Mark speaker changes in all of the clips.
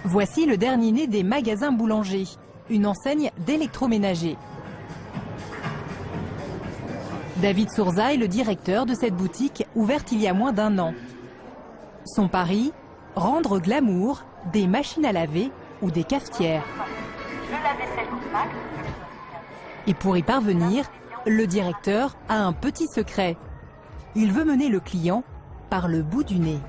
Speaker 1: Voici le dernier né des magasins boulangers, une enseigne d'électroménager. David Sourza est le directeur de cette boutique ouverte il y a moins d'1 an. Son pari, rendre glamour des machines à laver ou des cafetières. Et pour y parvenir, le directeur a un petit secret. Il veut mener le client par le bout du nez.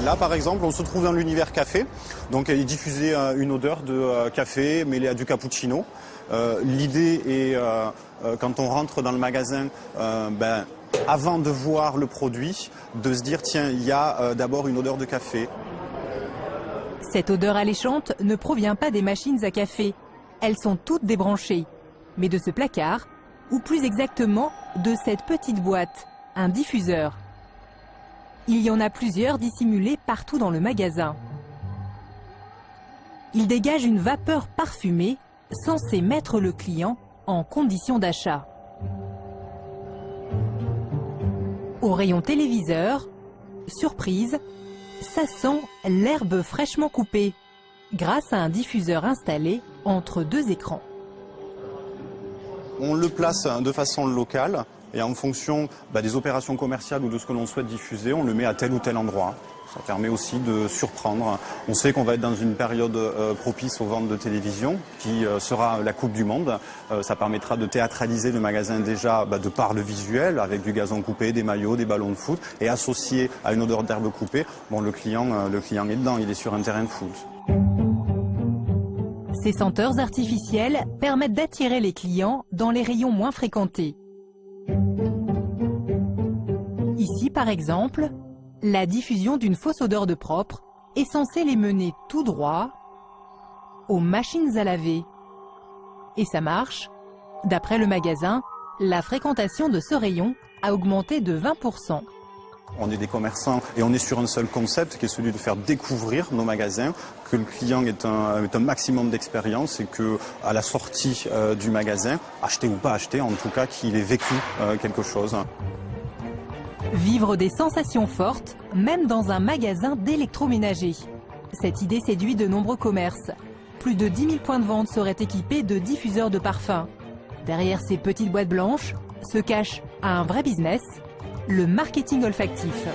Speaker 2: Là, par exemple, on se trouve dans l'univers café. Donc, il diffusait une odeur de café mêlée à du cappuccino. L'idée est, quand on rentre dans le magasin, avant de voir le produit, de se dire, tiens, il y a d'abord une odeur de café.
Speaker 1: Cette odeur alléchante ne provient pas des machines à café. Elles sont toutes débranchées. Mais de ce placard, ou plus exactement de cette petite boîte, un diffuseur. Il y en a plusieurs dissimulés partout dans le magasin. Il dégage une vapeur parfumée censée mettre le client en condition d'achat. Au rayon téléviseur, surprise, ça sent l'herbe fraîchement coupée, grâce à un diffuseur installé entre 2 écrans.
Speaker 2: On le place de façon locale. Et en fonction des opérations commerciales ou de ce que l'on souhaite diffuser, on le met à tel ou tel endroit. Ça permet aussi de surprendre. On sait qu'on va être dans une période propice aux ventes de télévision, qui sera la Coupe du Monde. Ça permettra de théâtraliser le magasin déjà de par le visuel, avec du gazon coupé, des maillots, des ballons de foot, et associé à une odeur d'herbe coupée. Bon, le client est dedans, il est sur un terrain de foot.
Speaker 1: Ces senteurs artificielles permettent d'attirer les clients dans les rayons moins fréquentés. Ici, par exemple, la diffusion d'une fausse odeur de propre est censée les mener tout droit aux machines à laver. Et ça marche. D'après le magasin, la fréquentation de ce rayon a augmenté de 20%.
Speaker 2: On est des commerçants et on est sur un seul concept qui est celui de faire découvrir nos magasins, que le client ait un maximum d'expérience et qu'à la sortie du magasin, acheter ou pas acheter, en tout cas qu'il ait vécu quelque chose.
Speaker 1: Vivre des sensations fortes, même dans un magasin d'électroménager. Cette idée séduit de nombreux commerces. Plus de 10 000 points de vente seraient équipés de diffuseurs de parfums. Derrière ces petites boîtes blanches se cache un vrai business, le marketing olfactif.